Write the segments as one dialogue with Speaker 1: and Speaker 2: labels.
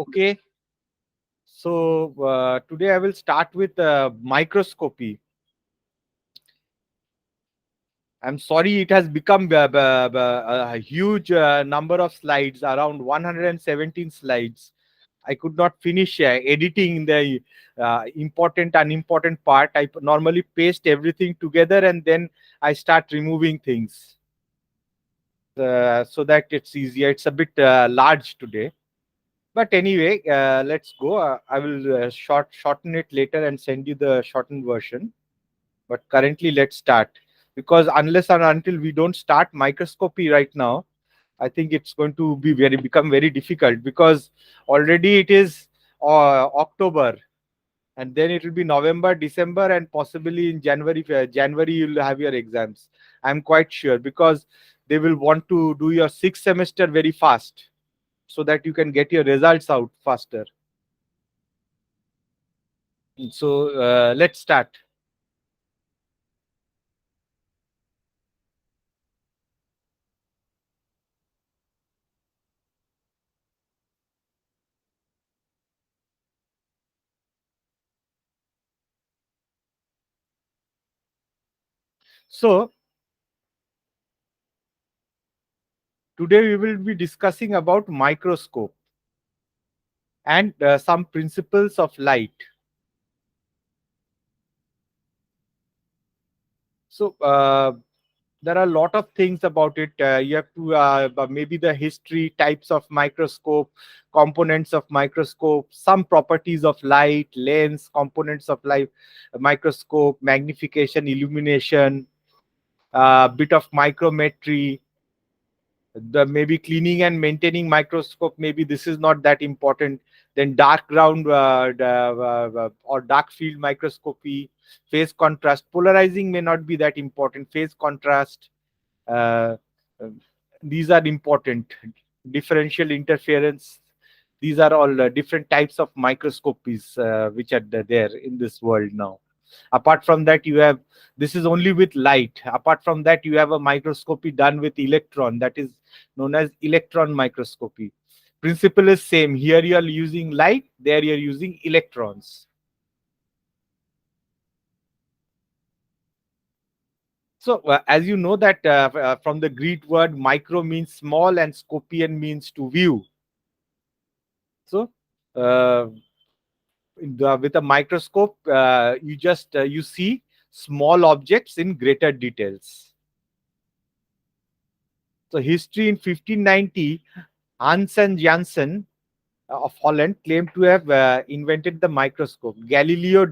Speaker 1: Okay, so today I will start with microscopy. I'm sorry, it has become a huge number of slides, around 117 slides. I could not finish editing the important, unimportant part. I normally paste everything together and then I start removing things so that it's easier. It's a bit large today. But anyway, let's go. I will shorten it later and send you the shortened version. But currently, let's start, because unless and until we don't start microscopy right now, I think it's going to be become very difficult, because already it is October, and then it will be November, December, and possibly in January. January you'll have your exams. I'm quite sure, because they will want to do your sixth semester very fast, so that you can get your results out faster. So let's start. So today we will be discussing about microscope and some principles of light. So there are a lot of things about it. You have to maybe the history, types of microscope, components of microscope, some properties of light, lens, components of light, microscope, magnification, illumination, bit of micrometry, the maybe cleaning and maintaining microscope. Maybe this is not that important. Then dark ground or dark field microscopy, phase contrast, polarizing may not be that important. Phase contrast, uh, uh, these are important. Differential interference, these are all different types of microscopies which are there in this world now. Apart from that, you have, this is only with light. Apart from that, you have a microscopy done with electron, that is known as electron microscopy. Principle is same. Here you are using light, there you are using electrons. So as you know that from the Greek word, micro means small and scopian means to view. So uh, with a microscope, you just you see small objects in greater details. So history: in 1590, Hans and Janssen of Holland claimed to have invented the microscope. Galileo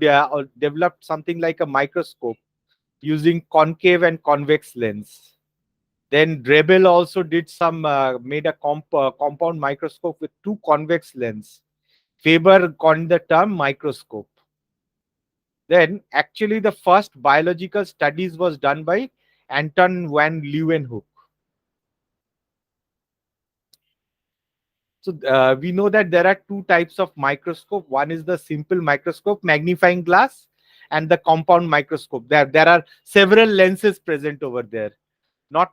Speaker 1: developed something like a microscope using concave and convex lens. Then Drebel also did some made a compound microscope with two convex lens. Faber coined the term microscope. Then actually the first biological studies was done by Anton van Leeuwenhoek. So we know that there are two types of microscope. One is the simple microscope, magnifying glass, and the compound microscope. There are several lenses present over there. Not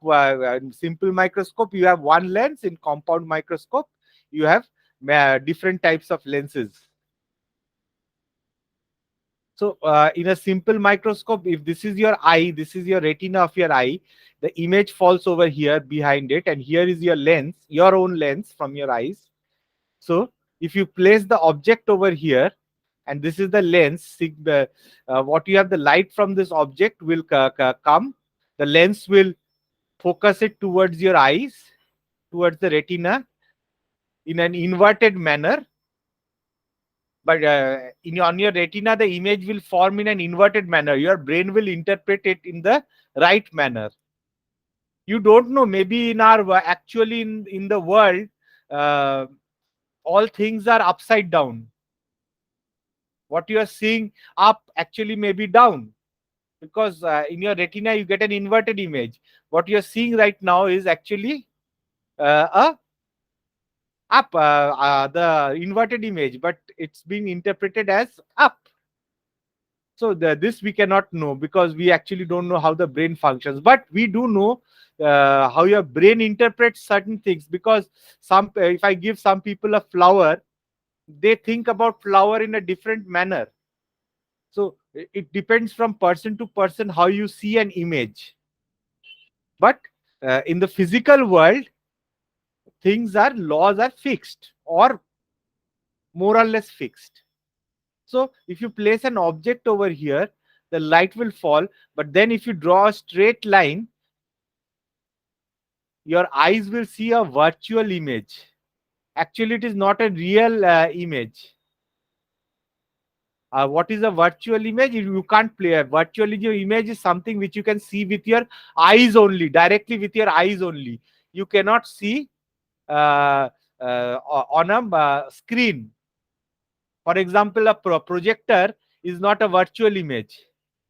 Speaker 1: in simple microscope, you have one lens. In compound microscope, you have different types of lenses. So in a simple microscope, if this is your eye, this is your retina of your eye, the image falls over here behind it, and here is your lens, your own lens from your eyes. So if you place the object over here, and this is the lens, what you have, the light from this object will come. The lens will focus it towards your eyes, towards the retina, in an inverted manner. But on your retina, the image will form in an inverted manner. Your brain will interpret it in the right manner. You don't know, maybe in our actually in the world, uh, all things are upside down. What you are seeing up actually may be down, because in your retina you get an inverted image. What you are seeing right now is actually a up, the inverted image, but it's being interpreted as up. So this we cannot know, because we actually don't know how the brain functions, but we do know how your brain interprets certain things. Because some if I give some people a flower, they think about flower in a different manner. So it depends from person to person how you see an image. But in the physical world, laws are fixed or more or less fixed. So if you place an object over here, the light will fall. But then if you draw a straight line, your eyes will see a virtual image. Actually, it is not a real image. What is a virtual image? You can't play a virtual image is something which you can see with your eyes only, directly with your eyes only. You cannot see uh, on a screen. For example, a projector is not a virtual image.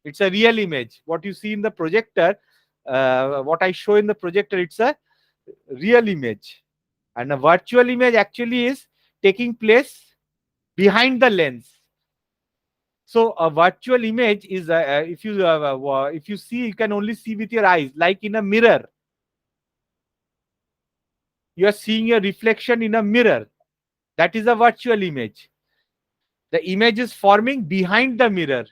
Speaker 1: It's a real image. What you see in the projector, what I show in the projector, it's a real image. And a virtual image actually is taking place behind the lens. So a virtual image is if you see, you can only see with your eyes, like in a mirror. You are seeing a reflection in a mirror. That is a virtual image. The image is forming behind the mirror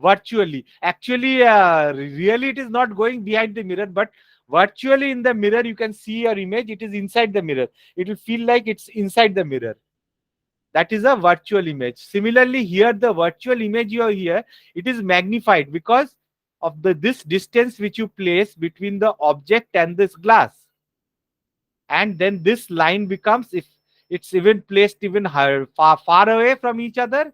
Speaker 1: virtually. Actually, really, it is not going behind the mirror, but virtually in the mirror, you can see your image. It is inside the mirror. It will feel like it's inside the mirror. That is a virtual image. Similarly, here the virtual image you are here, it is magnified because of this distance which you place between the object and this glass. And then this line becomes, if it's even placed even higher, far away from each other,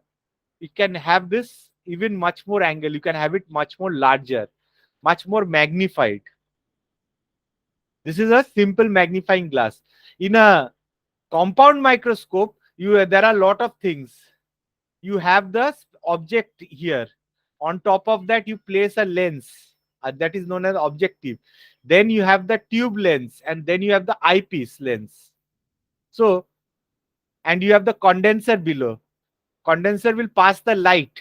Speaker 1: it can have this even much more angle. You can have it much more larger, much more magnified. This is a simple magnifying glass. In a compound microscope, there are a lot of things. You have the object here. On top of that, you place a lens that is known as objective. Then you have the tube lens, and then you have the eyepiece lens. So, and you have the condenser below. Condenser will pass the light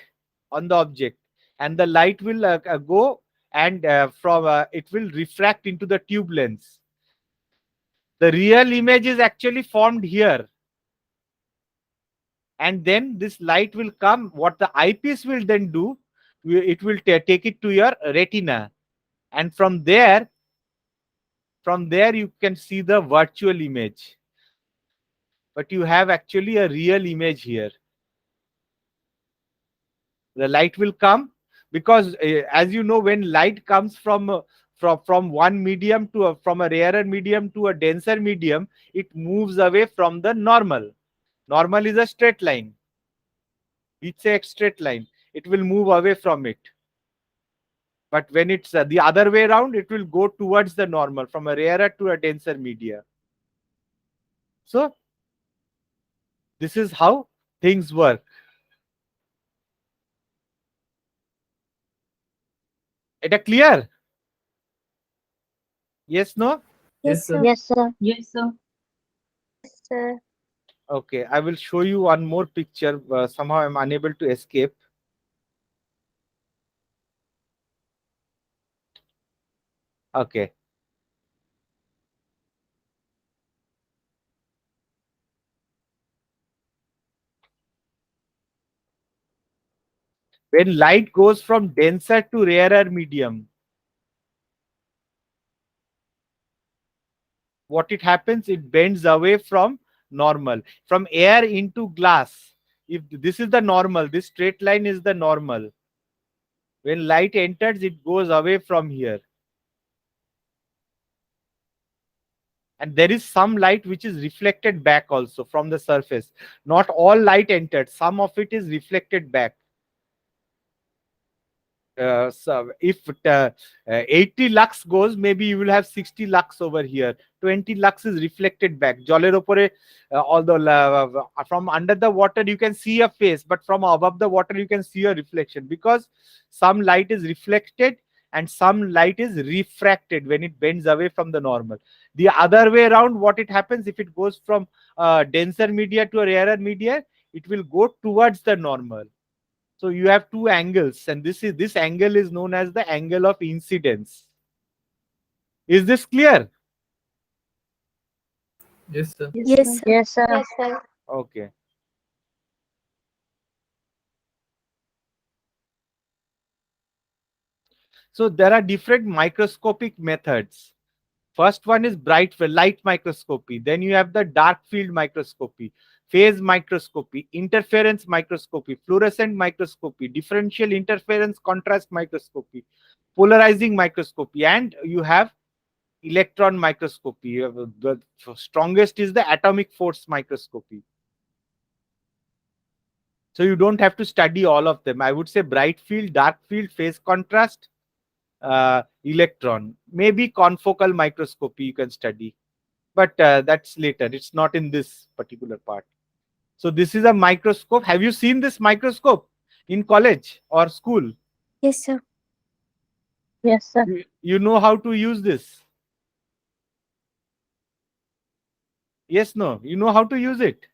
Speaker 1: on the object, and the light will go, and from it will refract into the tube lens. The real image is actually formed here, and then this light will come. What the eyepiece will then do, it will take it to your retina, and from there you can see the virtual image, but you have actually a real image here. The light will come because as you know, when light comes from one medium to from a rarer medium to a denser medium, it moves away from the normal. Normal is a straight line. We say straight line, it will move away from it. But when it's the other way around, it will go towards the normal, from a rarer to a denser media. So this is how things work. It clear? Yes, no?
Speaker 2: Yes, sir.
Speaker 3: Yes, sir.
Speaker 2: Yes, sir.
Speaker 3: Yes, sir.
Speaker 1: Okay, I will show you one more picture. Somehow I'm unable to escape. Okay. When light goes from denser to rarer medium, what it happens, it bends away from normal, from air into glass. If this is the normal, this straight line is the normal. When light enters, it goes away from here. And there is some light which is reflected back also from the surface. Not all light entered, some of it is reflected back. So if 80 lux goes, maybe you will have 60 lux over here. 20 lux is reflected back. Joler opore, although from under the water you can see a face, but from above the water you can see a reflection, because some light is reflected and some light is refracted when it bends away from the normal. The other way around, what it happens, if it goes from denser media to a rarer media, it will go towards the normal. So you have two angles, and this angle is known as the angle of incidence. Is this clear?
Speaker 2: Yes, sir.
Speaker 3: Yes, Yes, sir. sir. Yes, sir.
Speaker 4: Yes, sir.
Speaker 1: Okay. So there are different microscopic methods. First one is bright light microscopy. Then you have the dark field microscopy, phase microscopy, interference microscopy, fluorescent microscopy, differential interference contrast microscopy, polarizing microscopy, and you have electron microscopy. You have the strongest is the atomic force microscopy. So you don't have to study all of them. I would say bright field, dark field, phase contrast, electron. Maybe confocal microscopy you can study, but that's later. It's not in this particular part. So this is a microscope. Have you seen this microscope in college or school?
Speaker 3: Yes, sir.
Speaker 2: Yes, sir.
Speaker 1: You know how to use this? Yes, no. You know how to use it?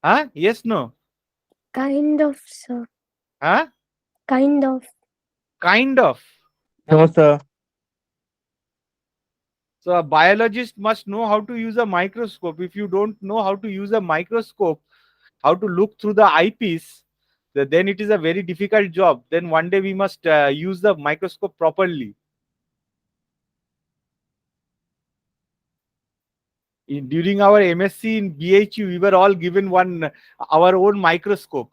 Speaker 1: Huh? Yes, no.
Speaker 3: Kind of, sir.
Speaker 1: Huh?
Speaker 3: Kind of.
Speaker 1: Kind of.
Speaker 4: No, sir.
Speaker 1: So a biologist must know how to use a microscope. If you don't know how to use a microscope, how to look through the eyepiece, then it is a very difficult job. Then one day we must use the microscope properly. During our MSc in BHU, we were all given our own microscope.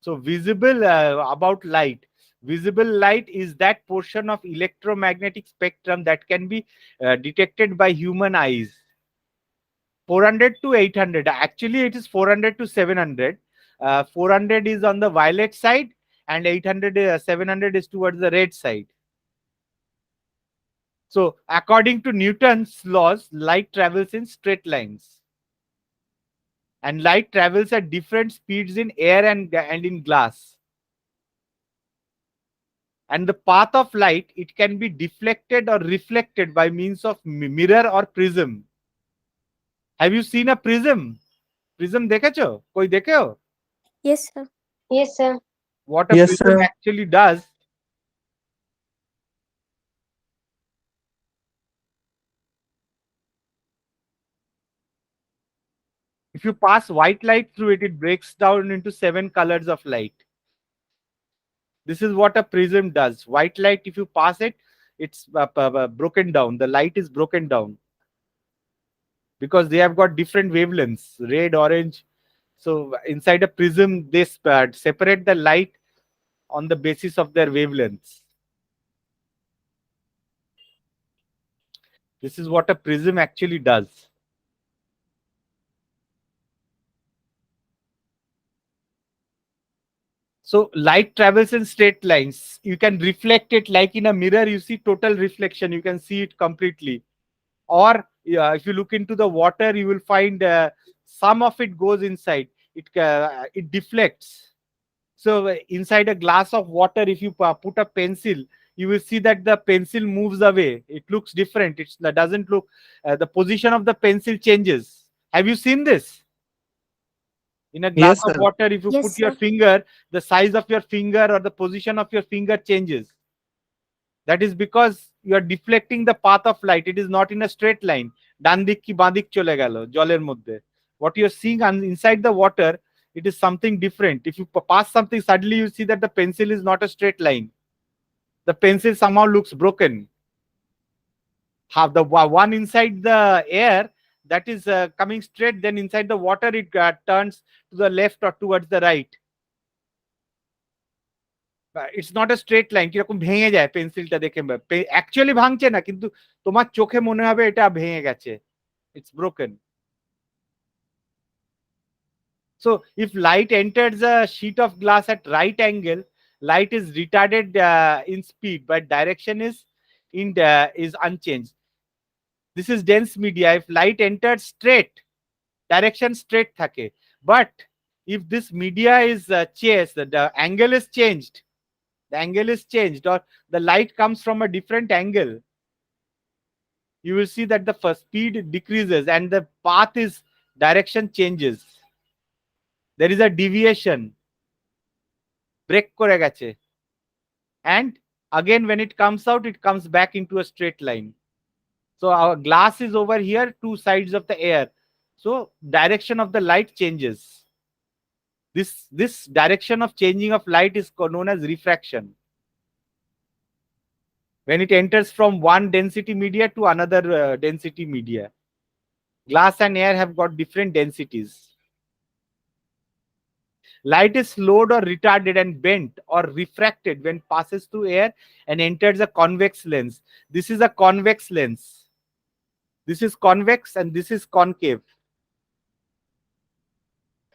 Speaker 1: So visible about light. Visible light is that portion of electromagnetic spectrum that can be detected by human eyes. 400 to 800. Actually, it is 400 to 700. 400 is on the violet side, and 800, 700 is towards the red side. So, according to Newton's laws, light travels in straight lines. And light travels at different speeds in air and in glass. And the path of light, it can be deflected or reflected by means of mirror or prism. Have you seen a prism? Prism দেখেছো? কই দেখেও?
Speaker 3: Yes, sir.
Speaker 2: Yes, sir.
Speaker 1: What a
Speaker 4: Yes,
Speaker 1: prism
Speaker 4: sir.
Speaker 1: actually does, if you pass white light through it, it breaks down into 7 colors of light. This is what a prism does. White light, if you pass it, it's broken down. The light is broken down because they have got different wavelengths, red, orange. So inside a prism, they separate the light on the basis of their wavelengths. This is what a prism actually does. So light travels in straight lines. You can reflect it like in a mirror. You see total reflection. You can see it completely. Or if you look into the water, you will find some of it goes inside. It deflects. So inside a glass of water, if you put a pencil, you will see that the pencil moves away. It looks different. It doesn't look. The position of the pencil changes. Have you seen this? In a glass
Speaker 4: Yes,
Speaker 1: of
Speaker 4: sir.
Speaker 1: water, if you
Speaker 3: Yes,
Speaker 1: put your
Speaker 3: sir.
Speaker 1: finger, the size of your finger or the position of your finger changes. That is because you are deflecting the path of light. It is not in a straight line. ডান দিক কি বাঁ দিক চলে গেল জলের মধ্যে. What you are seeing inside the water, it is something different. If you pass something, suddenly you see that the pencil is not a straight line. The pencil somehow looks broken. Have the one inside the air that is coming straight, then inside the water it turns to the left or towards the right. It's not a straight line, কিরকম ভেঙে যায় পেন্সিলটা দেখে, actually ভাঙছে না, কিন্তু তোমার চোখে মনে হবে এটা ভেঙে গেছে, it's broken. So if light enters a sheet of glass at right angle, light is retarded in speed, but direction is unchanged. This is dense media. If light enters straight, direction straight থাকে. But if this media is changed, the angle is changed, the angle is changed, or the light comes from a different angle, you will see that the first speed decreases and the path is direction changes. There is a deviation, break করে গেছে, and again when it comes out, it comes back into a straight line. So our glass is over here, two sides of the air. So direction of the light changes. This direction of changing of light is known as refraction. When it enters from one density media to another density media. Glass and air have got different densities. Light is slowed or retarded and bent or refracted when passes through air and enters a convex lens. This is a convex lens. This is convex and this is concave.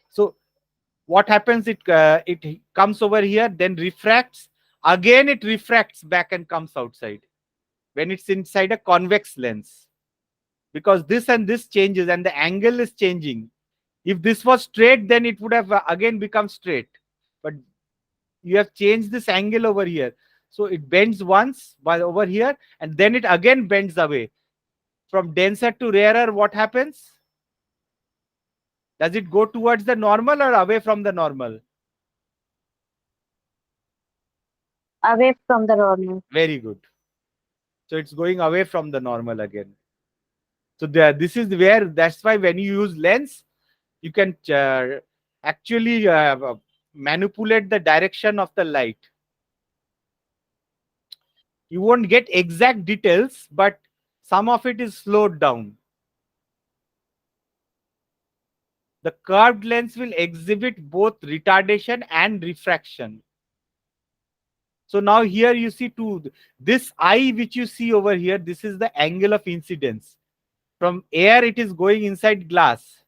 Speaker 1: So what happens? It comes over here, then refracts. Again, it refracts back and comes outside when it's inside a convex lens, because this and this changes and the angle is changing. If this was straight, then it would have again become straight. But you have changed this angle over here. So it bends once by over here and then it again bends away. From denser to rarer, what happens? Does it go towards the normal or away from the normal?
Speaker 2: Away from the normal.
Speaker 1: Very good. So it's going away from the normal again. So this is where, that's why when you use lens, you can actually manipulate the direction of the light. You won't get exact details, but some of it is slowed down. The curved lens will exhibit both retardation and refraction. So now here you see this eye which you see over here, this is the angle of incidence. From air it is going inside glass.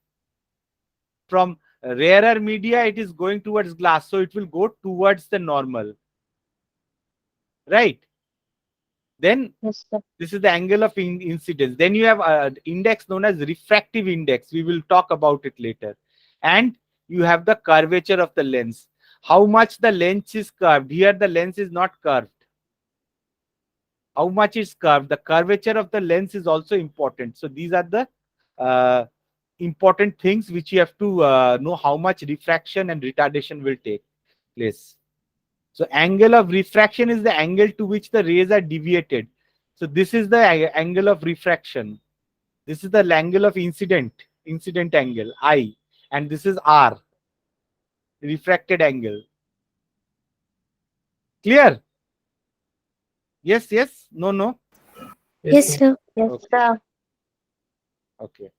Speaker 1: From rarer media it is going towards glass. So it will go towards the normal. Right? Then
Speaker 2: Yes, sir.
Speaker 1: this is the angle of incidence. Then you have an index known as refractive index. We will talk about it later. And you have the curvature of the lens. How much the lens is curved. Here the lens is not curved. How much is curved. The curvature of the lens is also important. So these are the uh, important things which you have to know how much refraction and retardation will take place. So angle of refraction is the angle to which the rays are deviated. So this is the angle of refraction. This is the angle of incident angle, I. And this is R, refracted angle. Clear? Yes, yes, no, no.
Speaker 3: Yes, sir.
Speaker 2: Yes,
Speaker 1: Okay,
Speaker 2: sir.
Speaker 1: okay.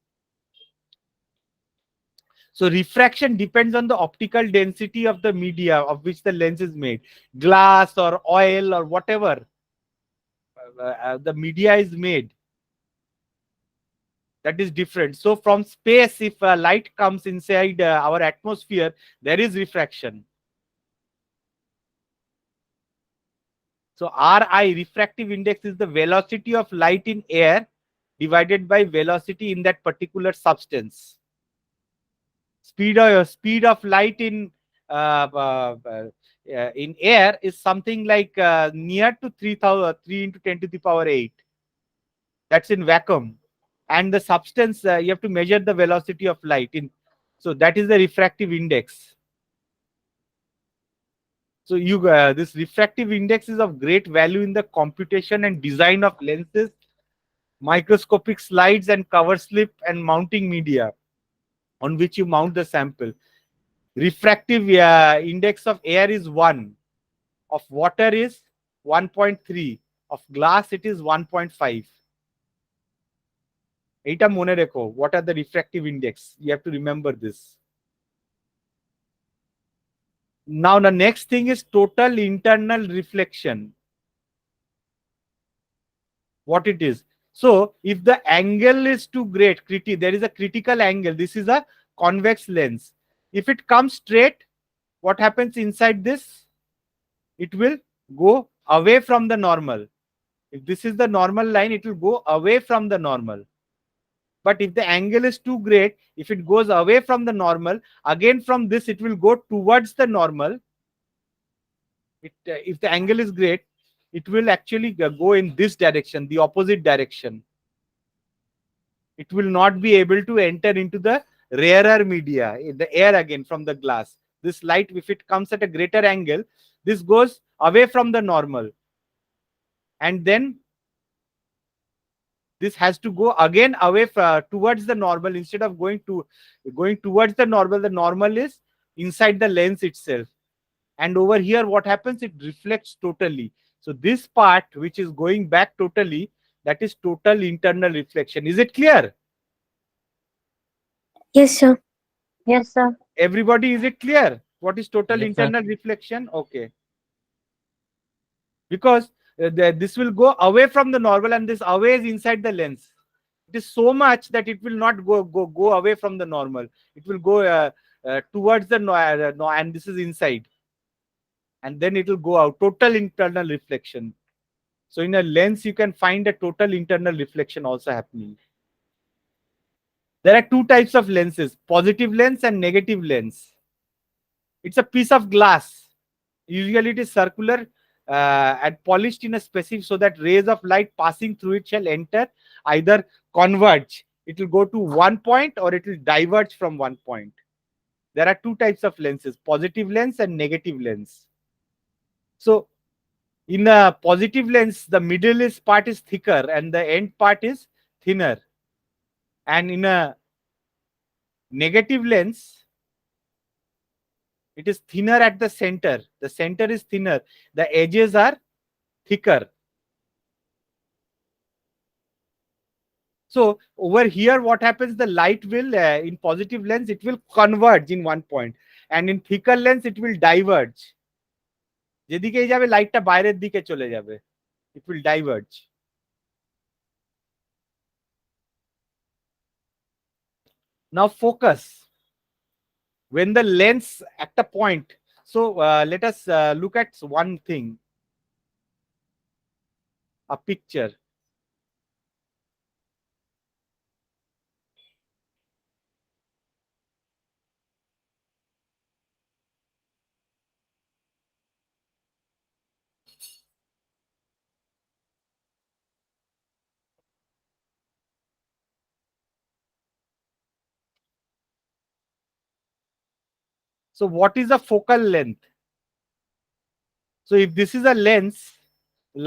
Speaker 1: So refraction depends on the optical density of the media of which the lens is made. Glass or oil or whatever the media is made. That is different. So from space, if light comes inside our atmosphere, there is refraction. So Ri, refractive index, is the velocity of light in air divided by velocity in that particular substance. Speed of light in air is something like near to 3,000, 3 into 10 to the power 8. That's in vacuum. And the substance, you have to measure the velocity of light in. So that is the refractive index. So this refractive index is of great value in the computation and design of lenses, microscopic slides and cover slip and mounting media on which you mount the sample. Refractive index of air is 1, of water is 1.3, of glass it is 1.5. Eta mone rekho, what are the refractive index? You have to remember this. Now the next thing is total internal reflection. What it is? So if the angle is too great, there is a critical angle. This is a convex lens. If it comes straight, what happens inside this? It will go away from the normal. If this is the normal line, it will go away from the normal. But if the angle is too great, if it goes away from the normal, again from this it will go towards the normal. If the angle is great, it will actually go in this direction, the opposite direction. It will not be able to enter into the rarer media, in the air again from the glass. This light, if it comes at a greater angle, this goes away from the normal. And then this has to go again away towards the normal. Instead of going towards the normal is inside the lens itself. And over here what happens, it reflects totally. So this part which is going back totally, that is total internal reflection. Is it clear?
Speaker 3: Yes, sir.
Speaker 2: Yes, sir.
Speaker 1: Everybody, is it clear what is total
Speaker 4: Yes, sir.
Speaker 1: internal reflection? Okay. Because this will go away from the normal, and this away is inside the lens. It is so much that it will not go away from the normal. It will go towards the and this is inside, and then it will go out. Total internal reflection. So in a lens you can find a total internal reflection also happening. There are two types of lenses: positive lens and negative lens. It's a piece of glass. Usually it is circular and polished in a specific, so that rays of light passing through it shall enter, either converge. It will go to one point or it will diverge from one point. There are two types of lenses: positive lens and negative lens. So in a positive lens, the middle is part is thicker and the end part is thinner. And in a negative lens, it is thinner at the center. The center is thinner. The edges are thicker. So over here, what happens? The light will, in positive lens, it will converge in one point, and in thicker lens, it will diverge. যেদিকেই যাবে লাইটটা বাইরের দিকে চলে যাবে. It will diverge. Now focus. When the lens at the point. So let us look at one thing. A picture. So what is the focal length? So if this is a lens,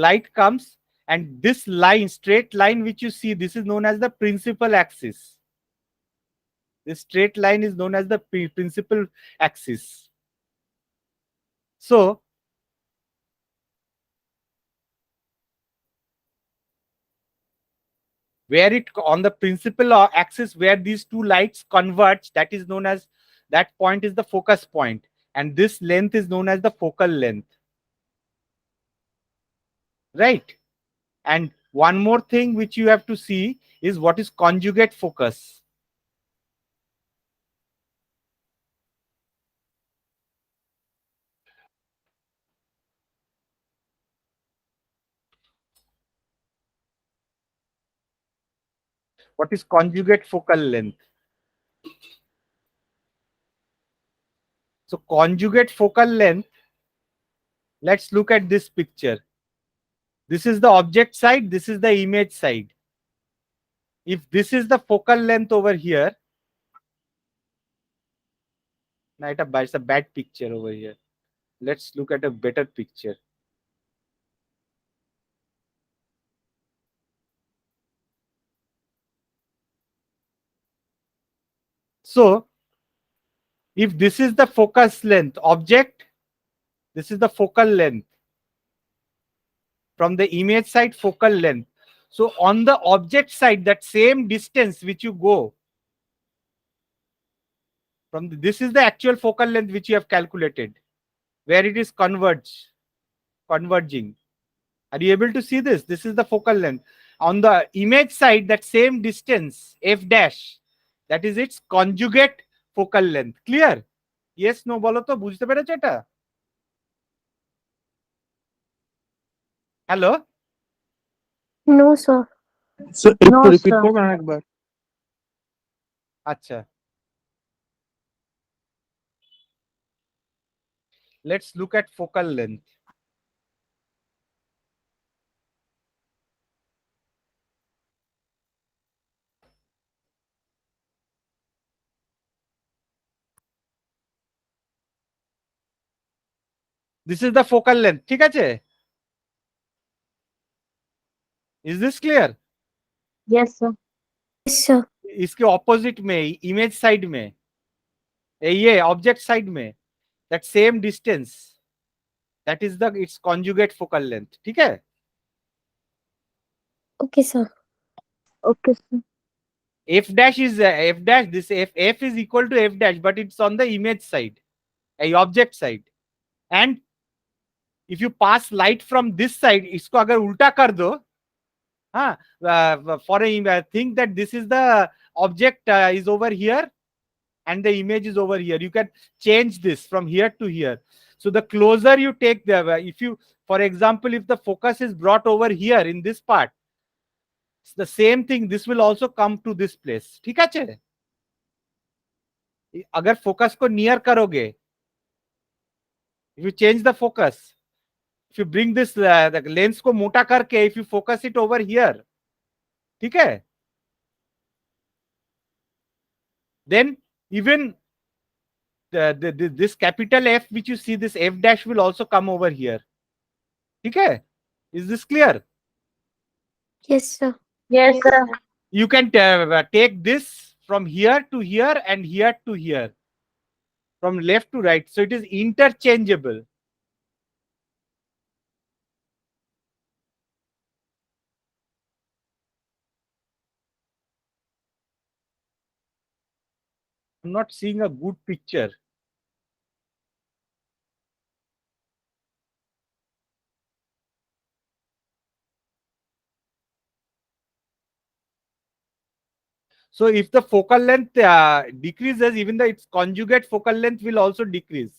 Speaker 1: light comes, and this line, straight line which you see, this is known as the principal axis. This straight line is known as the principal axis. So where it on the principal axis where these two lights converge, that is known as, that point is the focus point, and this length is known as the focal length, right? And one more thing which you have to see is what is conjugate focus. What is conjugate focal length? So conjugate focal length, let's look at this picture. This is the object side, this is the image side. If this is the focal length over here, now it's a bad picture over here. Let's look at a better picture. So if this is the focus length, object, this is the focal length. From the image side, focal length. So on the object side, that same distance which you go from this is the actual focal length which you have calculated, where it is converging. Are you able to see this? This is the focal length. On the image side, that same distance, f dash, that is its conjugate focal length. Clear? Yes, no, বলো তো, বুঝতে পেরেছো এটা? Hello?
Speaker 3: No, sir.
Speaker 4: So
Speaker 2: No,
Speaker 4: একটু repeat
Speaker 2: sir.
Speaker 4: করবেন আরেকবার?
Speaker 1: আচ্ছা. Let's look at focal length. This is the focal length. ঠিক আছে? Is this clear?
Speaker 2: Yes, sir.
Speaker 3: Yes, sir.
Speaker 1: इसके ऑपोजिट में इमेज साइड में ये ऑब्जेक्ट साइड में that same distance that is the it's conjugate focal length. ठीक है.
Speaker 3: Okay, sir.
Speaker 2: Okay, sir.
Speaker 1: F dash is f dash, this f is equal to f dash, but it's on the image side, a object side. And if you pass light from this side, इसको अगर उल्टा कर दो, हाँ, for a think that this is the object is over here and the image is over here, you can change this from here to here. So the closer you take the, if you, for example, if the focus is brought over here in this part, it's the same thing, this will also come to this place. ठीक है. अगर focus को near करोगे, if you change the focus, if you bring this the lens को मोटा करके, if you focus it over here, ठीक है, then even this capital F which you see, this F dash will also come over here. ठीक है. Is this clear?
Speaker 3: Yes, sir.
Speaker 2: Yes, sir.
Speaker 1: You can take this from here to here and here to here, from left to right, so it is interchangeable. I'm not seeing a good picture. So if the focal length decreases, even the its conjugate focal length will also decrease.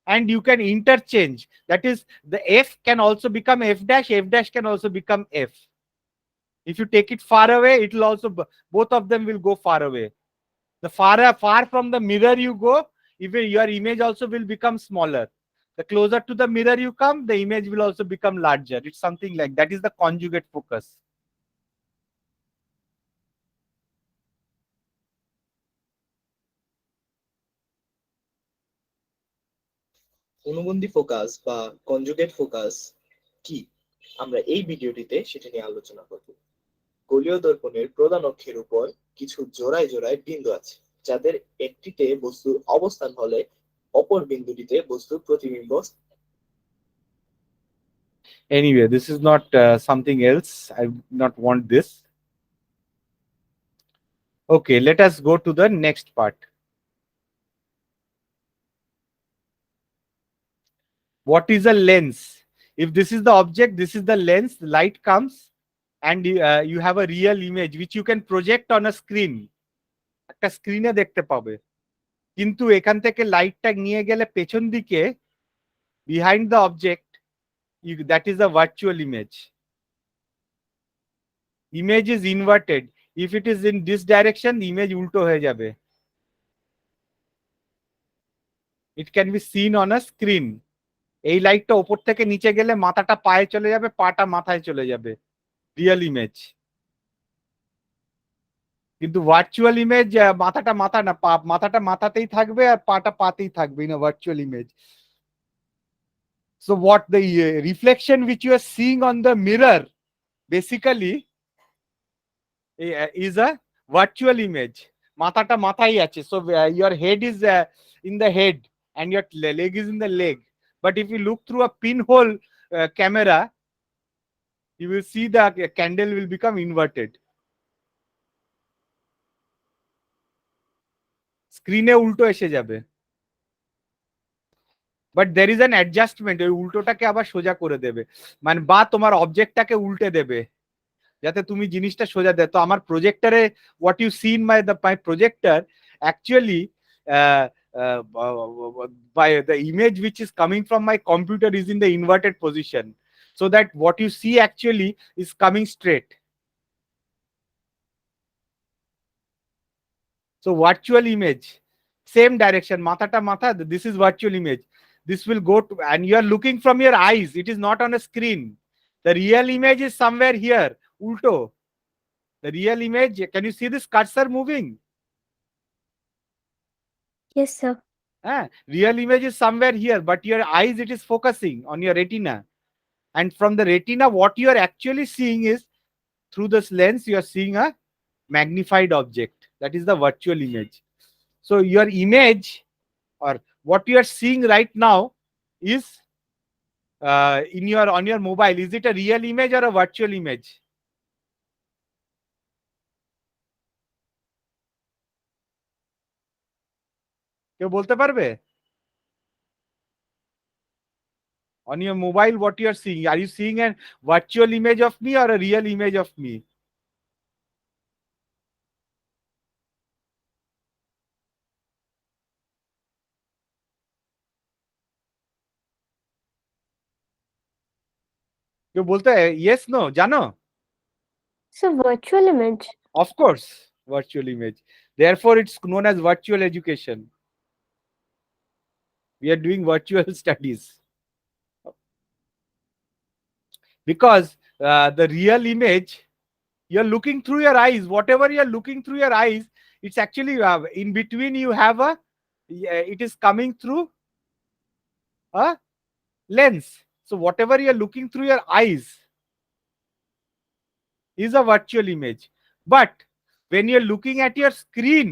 Speaker 1: And you can interchange. That is, the F can also become F dash can also become F. If you take it far away, it will also, both of them will go far away. The far from the mirror you go, even your image also will become smaller. The closer to the mirror you come, the image will also become larger. It's something like that is the conjugate focus.
Speaker 4: অনুবন্ধী focus বা conjugate focus কি, আমরা এই ভিডিওটিতে সেটা নিয়ে আলোচনা করব। গোলীয় দর্পণের প্রধান অক্ষের উপর কিছু জোড়ায় জোড়ায় বিন্দু আছে, যাদের একটিতে বস্তুর অবস্থান হলে অপর বিন্দুটিতে বস্তুর প্রতিবিম্ব।
Speaker 1: Anyway, this is not something else. I not want this. Okay, let us go to the next part. What is a lens? If this is the object, this is the lens, the light comes and you have a real image which you can project on a screen. একটা স্ক্রিনে দেখতে পাবে, কিন্তু এখান থেকে লাইটটা নিয়ে গেলে পেছন দিকে, behind the object, that is a virtual image. Image is inverted. If it is in this direction, the image উল্টো হয়ে যাবে. It can be seen on a screen. এই লাইটটা উপর থেকে নিচে গেলে মাথাটা পায়ে চলে যাবে, পাটা মাথায় চলে যাবে, রিয়েল ইমেজ। কিন্তু ভার্চুয়াল ইমেজ মাথাটা মাথা না, মাথাটা মাথাতেই থাকবে আর পাটা পাতেই থাকবে in a virtual image. So what the reflection which you are seeing on the mirror basically is a virtual image. মাথাটা মাথায় আছে, so your head is in the head and your leg is in the leg. But if you look through a pinhole camera, you will see the candle will become inverted. স্ক্রিনে উল্টো এসে যাবে, but there is an adjustment, ওই উল্টোটাকে আবার সোজা করে দেবে, মানে বা তোমার অবজেক্টটাকে উল্টে দেবে যাতে তুমি জিনিসটা সোজা দেয়। তো আমার প্রজেক্টরে what you see in my projector actually by the image which is coming from my computer is in the inverted position, so that what you see actually is coming straight. So virtual image, same direction, mathata matha, this is virtual image. This will go to, and you are looking from your eyes, it is not on a screen. The real image is somewhere here, ulto. The real image, can you see this cursor moving?
Speaker 3: Yes, sir.
Speaker 1: Real image is somewhere here, but your eyes, it is focusing on your retina. And from the retina, what you are actually seeing is through this lens you are seeing a magnified object. That is the virtual image. So your image, or what you are seeing right now, is in your on your mobile. Is it a real image or a virtual image? কেউ বলতে পারবে? On your mobile, what you are seeing? Are you seeing a virtual image of me or a real image of me? কেউ বলতে, yes, no, জানো?
Speaker 3: It's a virtual image.
Speaker 1: Of course, virtual image. Therefore, it's known as virtual education. We are doing virtual studies. Because the real image, you're looking through your eyes. Whatever you're looking through your eyes, it's actually in between you have a, it is coming through a lens. So whatever you're looking through your eyes is a virtual image. But when you're looking at your screen,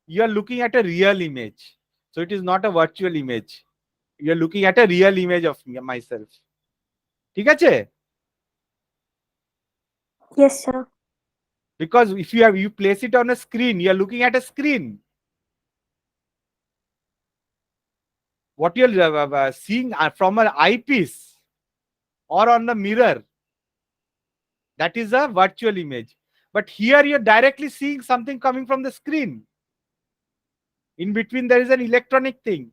Speaker 1: you're looking at a real image. So it is not a virtual image. You're looking at a real image of myself. ঠিক আছে?
Speaker 3: Yes, sir.
Speaker 1: Because if you place it on a screen, you're looking at a screen. What you're seeing from an eyepiece or on the mirror, that is a virtual image. But here you're directly seeing something coming from the screen. In between there is an electronic thing.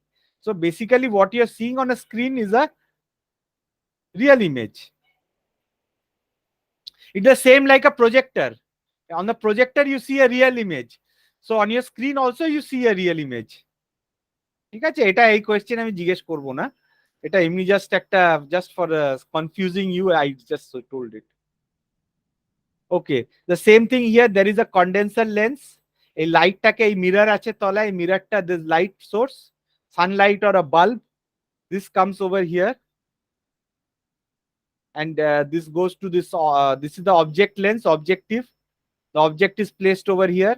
Speaker 1: So basically what you're seeing on a screen is a real image. It's the same like a projector. On the projector you see a real image. So on your screen also you see a real image. ঠিক আছে? এটা এই question আমি জিজ্ঞেস করব না, এটা এমনি জাস্ট একটা, just for confusing you I just told it. Okay, the same thing here, there is a condenser lens. এই লাইটটাকে, এই মিরর আছে তলায়, এই মিররটা, this light source, sunlight or a bulb, this comes over here and this goes to this, this is the object lens, objective. The object is placed over here.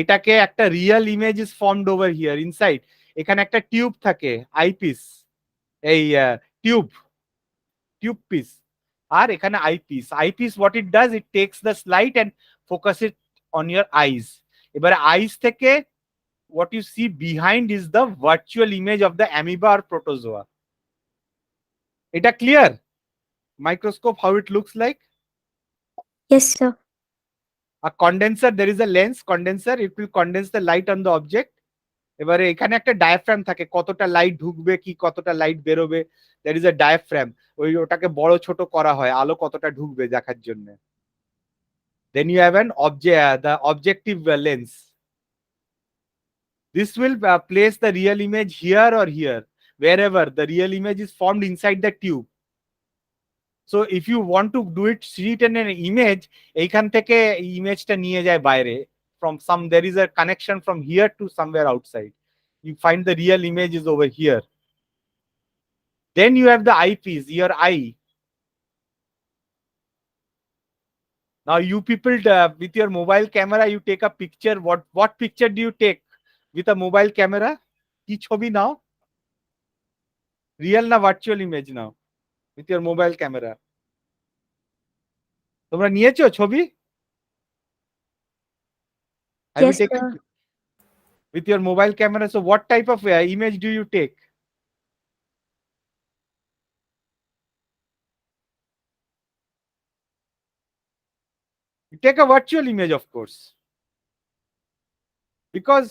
Speaker 1: এটাকে একটা real image is formed over here inside. এখানে একটা tube থাকে, eyepiece, এই tube piece, আর এখানে eyepiece. Eyepiece what it does, it takes the light and focus it on your eyes. এবারে eyes থেকে what you see behind is the virtual image of the amoeba or protozoa. Eta clear? Microscope, how it looks like?
Speaker 3: Yes, sir.
Speaker 1: A condenser, there is a lens condenser, it will condense the light on the object. এবারে এখানে একটা diaphragm থাকে, কতটা light ঢুকবে কি কতটা light বেরোবে, there is a diaphragm, ওটাকে বড় ছোট করা হয় আলো কতটা ঢুকবে দেখার জন্য। Then you have an object, the objective lens. This will place the real image here or here, wherever the real image is formed inside the tube. So if you want to do it, see it in an image, এইখান থেকে ইমেজটা নিয়ে যায় বাইরে, from some, there is a connection from here to somewhere outside. You find the real image is over here. Then you have the eyepiece, your eye. Now you people, with your mobile camera, you take a picture. What picture do you take with a mobile camera? কি ছবি নাও? Real না virtual image now with your mobile camera? তোমরা নিয়েছো ছবি? Have you
Speaker 3: Yes,
Speaker 1: taken
Speaker 3: sir.
Speaker 1: with your mobile camera? So what type of image do you take? You take a virtual image, of course, because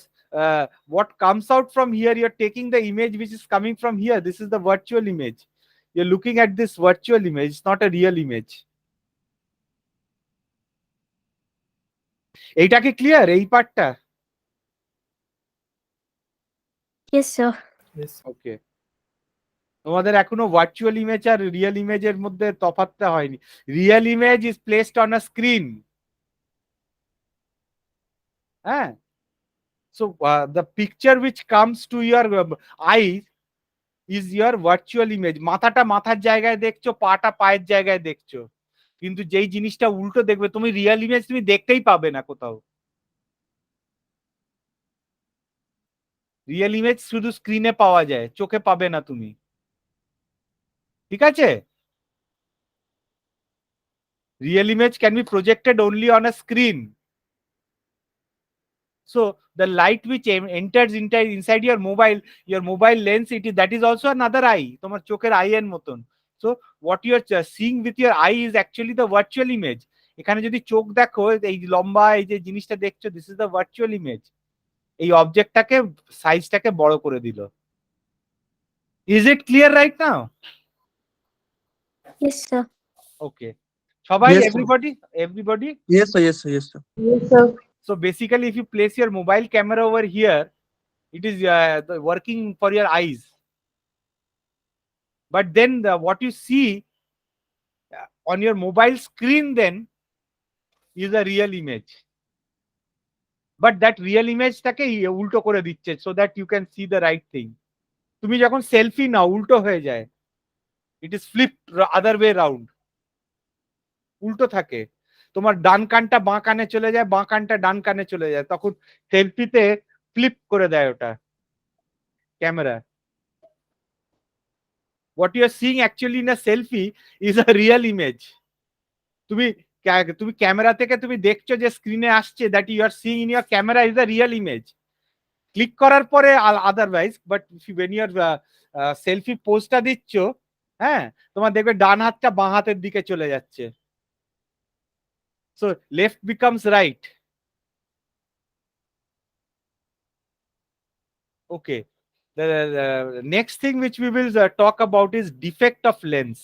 Speaker 1: what comes out from here, you're taking the image which is coming from here. This is the virtual image. You're looking at this virtual image, it's not a real image. এইটা কি clear, এই পার্টটা?
Speaker 3: Yes, sir.
Speaker 1: ওকে, তোমাদের এখনো virtual image আর real ইমেজের মধ্যে তফাৎটা হয়নি। Real image is placed on a screen. হ্যাঁ, so the picture which comes to your eye is your virtual image. মাথাটা মাথার জায়গায় দেখছো, পাটা পায়ের জায়গায় দেখছো। কিন্তু যেই জিনিসটা উল্টো দেখবে তুমি রিয়েল ইমেজ তুমি দেখতেই পাবে না কোথাও। রিয়েল ইমেজ শুধু স্ক্রিনে পাওয়া যায়, চোখে পাবে না তুমি, ঠিক আছে? Real image can be projected only on a screen. So the light which enters inside your mobile lens, that is also another eye, তোমার চোখের আই এর মতন। So what you are seeing with your eye is actually the virtual image. এখানে যদি চোখ দেখো, এই লম্বা এই যে জিনিসটা দেখছো, this is the virtual image. এই অবজেক্টটাকে সাইজটাকে বড় করে দিল। Is it clear right now?
Speaker 3: Yes, sir.
Speaker 1: Okay. সবাই,
Speaker 5: Yes, sir.
Speaker 1: everybody?
Speaker 5: Yes, sir. Yes, sir. Yes, sir.
Speaker 2: Yes, sir.
Speaker 1: So basically, if you place your mobile camera over here, it is working for your eyes. But then what you see on your mobile screen then is a real image. But that real image টাকে উল্টো করে দিচ্ছে so that you can see the right thing. তুমি যখন selfie নাও উল্টো হয়ে যায়, it is flipped other way round, উল্টো থাকে। তোমার ডান কানটা বাঁ কানে চলে যায়, বাঁ কানটা ডান কানে চলে যায়, তখন সেলফিতে ফ্লিপ করে দেয় ওটা camera. What you are seeing actually in a selfie is a real image. তুমি তুমি ক্যামেরা থেকে তুমি দেখছো যে স্ক্রিনে আসছে, that you are seeing in your camera is a real image. Click করার পরে otherwise, but when your selfie পোজটা দিচ্ছ, হ্যাঁ, তোমার দেখবে ডান হাতটা বাঁ হাতের দিকে চলে যাচ্ছে। So left becomes right. Okay. The next thing which we will talk about is defect of lens.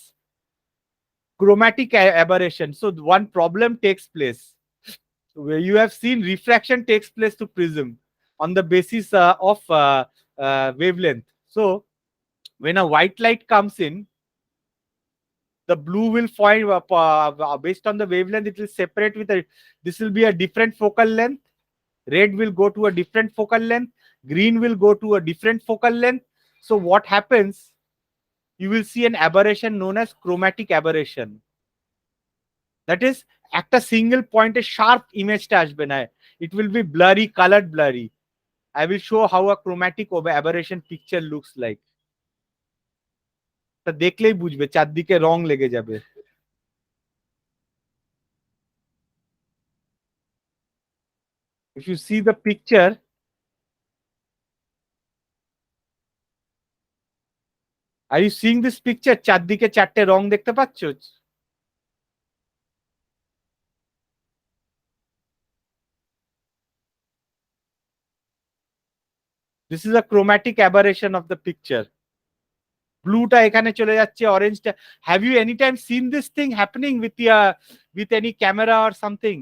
Speaker 1: Chromatic aberration. So one problem takes place. Where you have seen refraction takes place to prism on the basis of wavelength. So when a white light comes in, the blue will find based on the wavelength, it will separate with a, this will be a different focal length. Red will go to a different focal length. Green will go to a different focal length. So what happens? You will see an aberration known as chromatic aberration. That is, একটা single পয়েন্টে sharp ইমেজটা আসবে না, it will be blurry, colored blurry. I will show how a chromatic aberration picture looks like. তা দেখলেই বুঝবে, চারদিকে রং লেগে যাবে। If you see the picture, are you seeing this picture? চারদিকে চারটে রং দেখতে পাচ্ছ? This is a chromatic aberration of the picture. ব্লুটা এখানে চলে যাচ্ছে, অরেঞ্জটা। Have you any time seen this thing happening with any camera or something?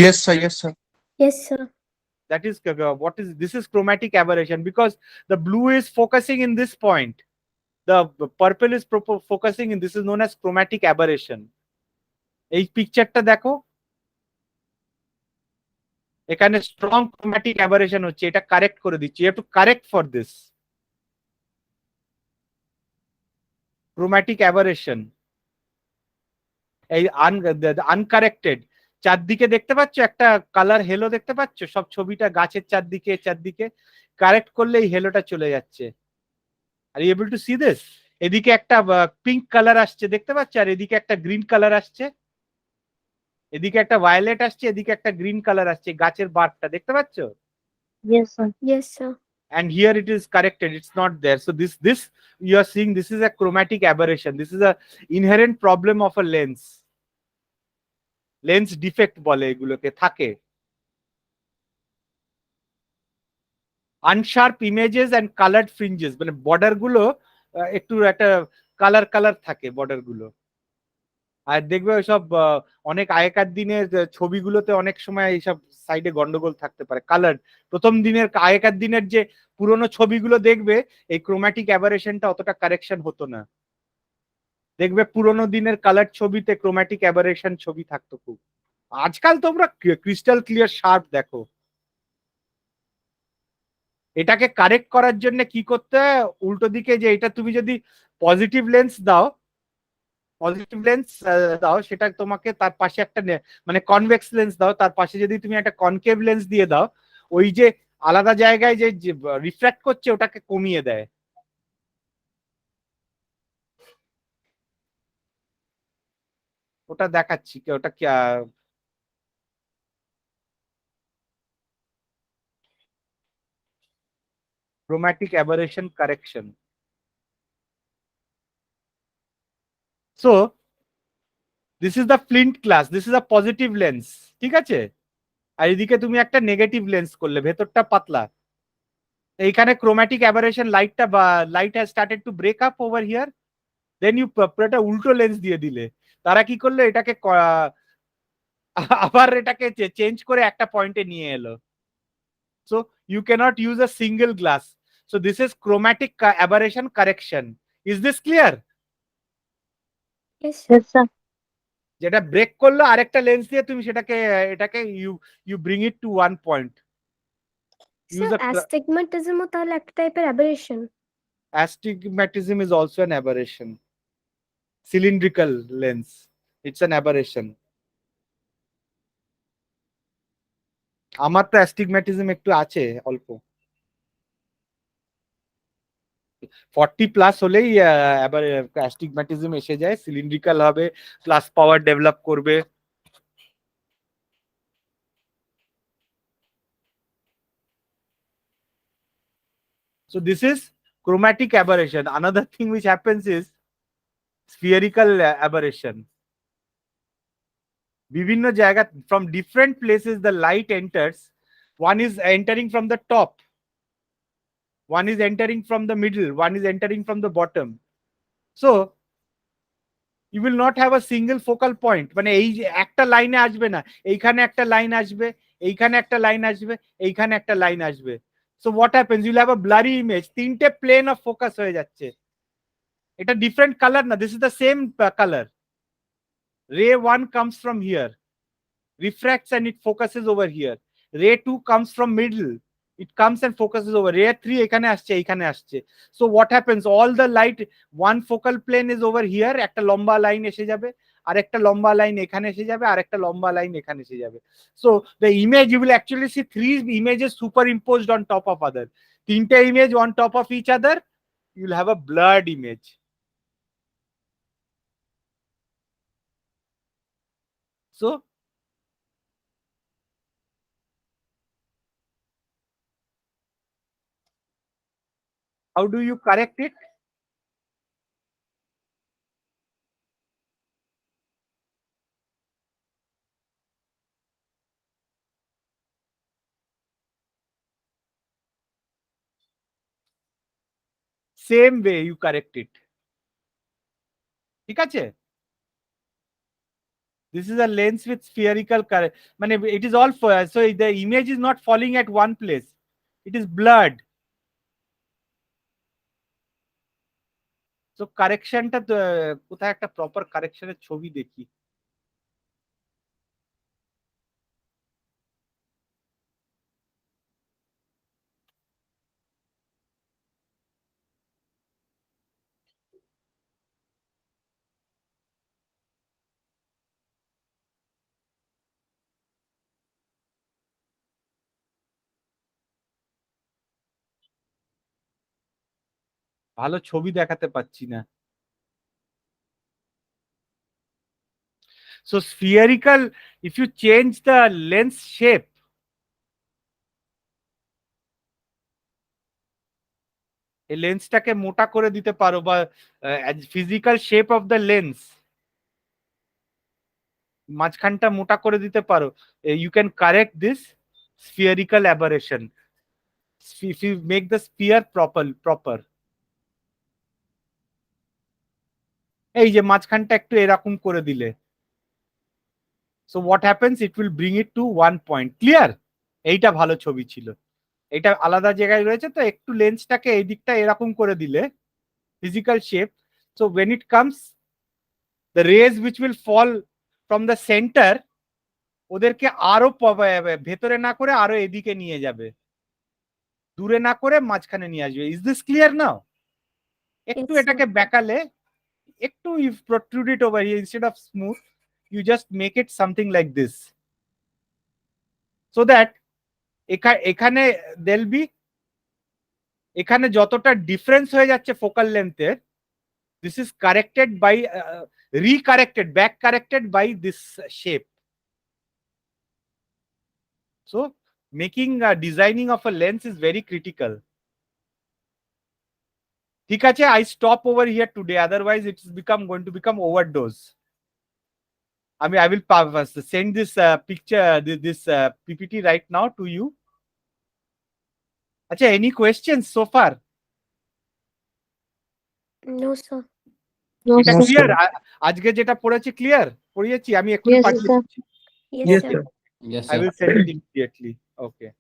Speaker 5: Yes, sir. Yes, sir.
Speaker 3: Yes, sir.
Speaker 1: That is what is this is chromatic aberration, because the blue is focusing in this point, the purple is focusing in, this is known as chromatic aberration. এই পিকচারটা দেখো, এখানে strong chromatic aberration হচ্ছে, এটা correct করে দিচ্ছি। You have to correct for this chromatic aberration. এই আনকারেক্টেড, চারদিকে দেখতে পাচ্ছ একটা কালার হেলো দেখতে পাচ্ছ, সব ছবিটা গাছের চারদিকে চারদিকে, কারেক্ট করলে এই হেলোটা চলে যাচ্ছে। Are you able to see this? এদিকে একটা পিঙ্ক কালার আসছে দেখতে পাচ্ছ, আর এদিকে একটা গ্রিন কালার আসছে, এদিকে একটা ভায়োলেট আসছে, এদিকে একটা গ্রিন কালার আসছে, গাছের বার্ডটা দেখতে পাচ্ছ?
Speaker 2: Yes, sir.
Speaker 3: Yes, sir.
Speaker 1: And here it is corrected, it's not there. So this you are seeing, this is a chromatic aberration. This is a inherent problem of a lens. Lens defect বলে এগুলোকে, থাকে। আনশার্প images and coloured ফ্রিঞ্জেস, মানে border গুলো একটু একটা colour colour থাকে border গুলো। আর দেখবে ওইসব অনেক আগেকার দিনের ছবিগুলোতে অনেক সময় এইসব সাইডে গন্ডগোল থাকতে পারে, কালার। প্রথম দিনের আগেকার দিনের যে পুরোনো ছবিগুলো দেখবে, এই ক্রোম্যাটিক অ্যাবারেশনটা অতটা কারেকশন হতো না। দেখবে পুরোনো দিনের কালার ছবিতে ক্রোম্যাটিক অ্যাবারেশন ছবি থাকতো খুব। আজকাল তোমরা ক্রিস্টাল ক্লিয়ার শার্প দেখো। এটাকে কারেক্ট করার জন্য কি করতে হয়, উল্টো দিকে যে এটা তুমি যদি পজিটিভ লেন্স দাও, পজিটিভ লেন্স দাও, সেটা তোমাকে তার পাশে একটা মানে কনভেক্স লেন্স দাও, তার পাশে যদি তুমি একটা কনকেভ লেন্স দিয়ে দাও, ওই যে আলাদা জায়গায় যে রিফ্র্যাক্ট করছে ওটাকে কমিয়ে দেয়। ওটা দেখাচ্ছি, ওটা কি chromatic aberration correction. So this is the flint glass, this is a positive lens, ঠিক আছে? আর এদিকে তুমি একটা নেগেটিভ লেন্স করলে, ভেতরটা পাতলা, এইখানে chromatic aberration লাইটটা বা light has started to break up over here, then you পুরোটা উল্টো লেন্স দিয়ে দিলে। তারা কি করলো, এটাকে আবার এটাকে চেঞ্জ করে একটা পয়েন্টে নিয়ে এলো। So you cannot use a single glass. So this is chromatic aberration correction. Is this clear?
Speaker 3: Yes, sir.
Speaker 2: Yes, sir.
Speaker 1: যেটা ব্রেক করলো আরেকটা লেন্স দিয়ে তুমি সেটাকে এটাকে you bring it to one point.
Speaker 3: Sir, astigmatism ও তাহলে একটা টাইপের aberration?
Speaker 1: Astigmatism is also an aberration. Cylindrical lens, it's an aberration. আমার তো অ্যাস্টিগম্যাটিজম একটু আছে অল্প, 40+ হলেই আবার অ্যাস্টিগম্যাটিজম এসে যায়, সিলিন্ড্রিক্যাল হবে, প্লাস পাওয়ার ডেভেলপ করবে। So this is chromatic aberration. Another thing which happens is spherical aberration. বিভিন্ন জায়গা, from different places the light enters. One is entering from the top, one is entering from the middle, one is entering from the bottom. So you will not have a single focal point, মানে এই যে একটা লাইনে আসবে না, এইখানে একটা line আসবে, এইখানে একটা লাইন আসবে, এইখানে একটা লাইন আসবে। So what happens, you'll have a blurry image, তিনটে প্লেন অফ ফোকাস হয়ে যাচ্ছে। এটা ডিফারেন্ট কালার না, this is the same color. Ray 1 comes from here, refracts and it focuses over here. Ray 2 comes from middle, it comes and focuses over. Ray 3 এখানে আসছে, এখানে আসছে। So what happens, all the light, one focal plane is over here, একটা লম্বা line এসে যাবে, আর একটা লম্বা লাইন এখানে এসে যাবে, আর একটা লম্বা লাইন এখানে এসে যাবে। So the image, you will actually see 3 images superimposed on top of other. তিনটে image on top of each other, you will have a blurred image. So how do you correct it? Same way you correct it, ঠিক আছে? This is a lens with spherical correct, মানে it is all for, so the image is not falling at one place, it is blurred. So কারেকশনটা কোথায় একটা proper কারেকশনের ছবি দেখি। ভালো ছবি দেখাতে পাচ্ছি না। So spherical, if you change the lens shape, এই লেন্সটাকে মোটা করে দিতে পারো, বা physical shape of the lens, মাঝখানটা মোটা করে দিতে পারো, you can correct this spherical aberration if you make the sphere proper. এই যে মাঝখানটা একটু এরকম করে দিলে, so what happens, it will bring it to one point. Clear? এইটা ভালো ছবি ছিল, এটা আলাদা জায়গায় রয়েছে, তো একটু লেন্সটাকে এই দিকটা এরকম করে দিলে, physical shape, so when it comes, the rays which will fall from the center, ওদেরকে আরো ভেতরে না করে আরো এদিকে নিয়ে যাবে, দূরে না করে মাঝখানে নিয়ে আসবে। Is this clear now? একটু
Speaker 3: Yes, sir.
Speaker 1: এটাকে বেঁকালে একটু you protrude it over here instead of smooth, you just make it something like this, so that এখানে there'll be এখানে যতটা ডিফারেন্স হয়ে যাচ্ছে focal লেন্থের, this is corrected by recorrected, back corrected by this shape. So making designing of a lens is very critical. ঠিক আছে, I stop over here today, otherwise it's going to become overdose. I will send this picture, this PPT right now to you. Acha, any questions so far?
Speaker 3: No, sir.
Speaker 2: No,
Speaker 1: এটা
Speaker 2: sir.
Speaker 1: Clear? আজকে যেটা পড়েছি clear পড়িয়েছি? আমি এক্ষুনি
Speaker 2: Yes,
Speaker 1: পাঠিয়ে
Speaker 2: sir.
Speaker 1: দিচ্ছি।
Speaker 3: Yes,
Speaker 5: Yes,
Speaker 3: sir.
Speaker 5: sir.
Speaker 6: Yes,
Speaker 1: I
Speaker 6: sir.
Speaker 1: will send it immediately. Okay.